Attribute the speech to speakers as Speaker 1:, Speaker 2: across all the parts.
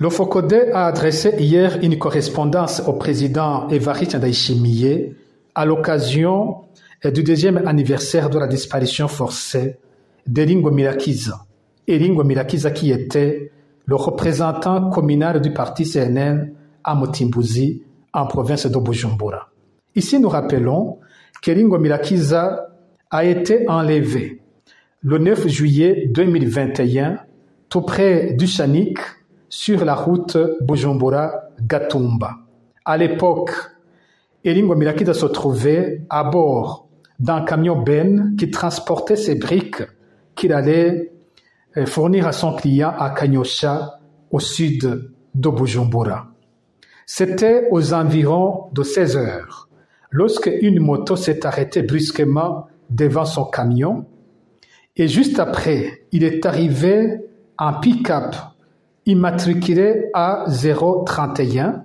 Speaker 1: Le FOCODE a adressé hier une correspondance au président Évariste Ndayishimiye à l'occasion du deuxième anniversaire de la disparition forcée d'Eringo Mirakiza. Eringo Mirakiza qui était le représentant communal du parti CNL à Mutimbuzi, en province de Bujumbura. Ici, nous rappelons qu'Eringo Mirakiza a été enlevé le 9 juillet 2021 tout près du Chanik sur la route Bujumbura-Gatumba. À l'époque, Eringo Mirakiza se trouvait à bord d'un camion Ben qui transportait ses briques qu'il allait fournir à son client à Kanyosha, au sud de Bujumbura. C'était aux environs de 16 heures, lorsque une moto s'est arrêtée brusquement devant son camion, et juste après, il est arrivé un pick-up immatriculé à 031,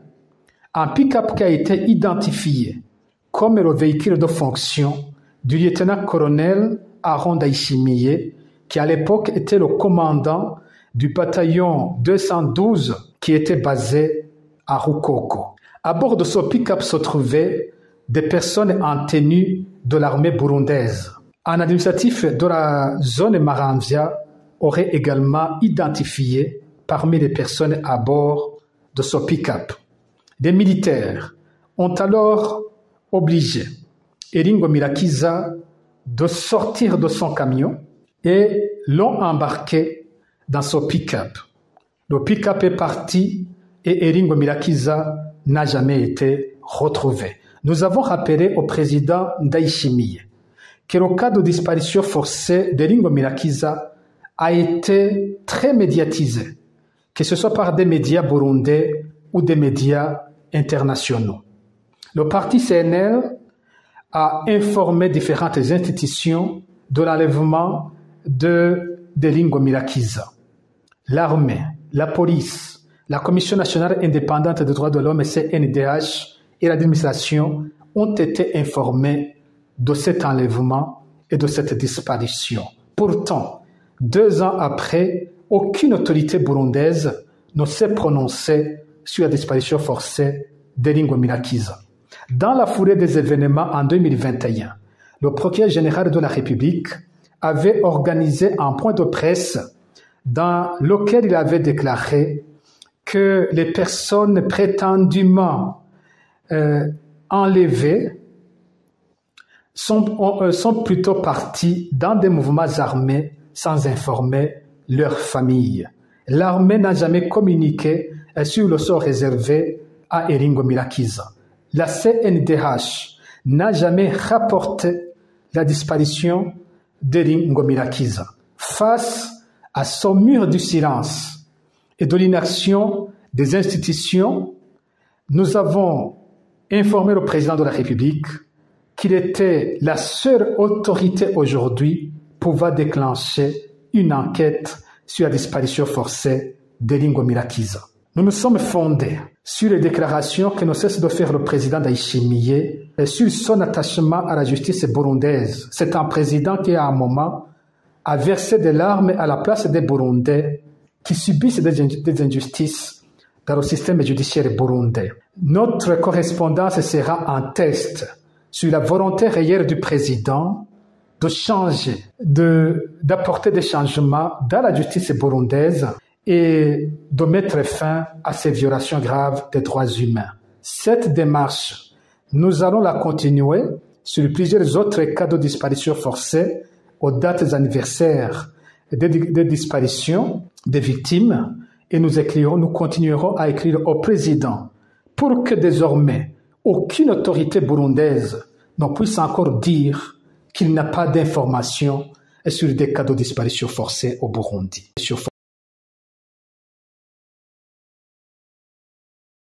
Speaker 1: un pick-up qui a été identifié comme le véhicule de fonction du lieutenant-colonel Aaron Ndayishimiye, qui à l'époque était le commandant du bataillon 212 qui était basé à Rukoko. À bord de ce pick-up se trouvaient des personnes en tenue de l'armée burundaise. Un administratif de la zone Maramvia aurait également identifié parmi les personnes à bord de ce pick-up. Des militaires ont alors obligé Eringo Mirakiza de sortir de son camion et l'ont embarqué dans ce pick-up. Le pick-up est parti et Eringo Mirakiza n'a jamais été retrouvé. Nous avons rappelé au président Ndayishimiye que le cas de disparition forcée d'Eringo Mirakiza a été très médiatisé, que ce soit par des médias burundais ou des médias internationaux. Le parti CNL a informé différentes institutions de l'enlèvement d'Eringo Mirakiza. L'armée, la police, la Commission nationale indépendante des droits de l'homme, CNDH, et l'administration ont été informés de cet enlèvement et de cette disparition. Pourtant, 2 ans après, aucune autorité burundaise ne s'est prononcée sur la disparition forcée d'Eringo Mirakiza. Dans la foulée des événements en 2021, le procureur général de la République avait organisé un point de presse dans lequel il avait déclaré que les personnes prétendument enlevées sont plutôt parties dans des mouvements armés sans informer leur famille. L'armée n'a jamais communiqué sur le sort réservé à Eringo Mirakiza. La CNDH n'a jamais rapporté la disparition d'Eringo Mirakiza. Face à ce mur du silence et de l'inaction des institutions, nous avons informé le président de la République qu'il était la seule autorité aujourd'hui pouvant déclencher une enquête sur la disparition forcée d'Eringo Mirakiza. Nous nous sommes fondés sur les déclarations que ne cesse de faire le président Ndayishimiye et sur son attachement à la justice burundaise. C'est un président qui, à un moment, a versé des larmes à la place des Burundais qui subissent des injustices dans le système judiciaire burundais. Notre correspondance sera un test sur la volonté réelle du président de changer, d'apporter des changements dans la justice burundaise et de mettre fin à ces violations graves des droits humains. Cette démarche, nous allons la continuer sur plusieurs autres cas de disparition forcée aux dates anniversaires des disparitions des victimes et nous continuerons à écrire au président pour que désormais aucune autorité burundaise ne puisse encore dire qu'il n'a pas d'informations sur des cas de disparition forcée au Burundi.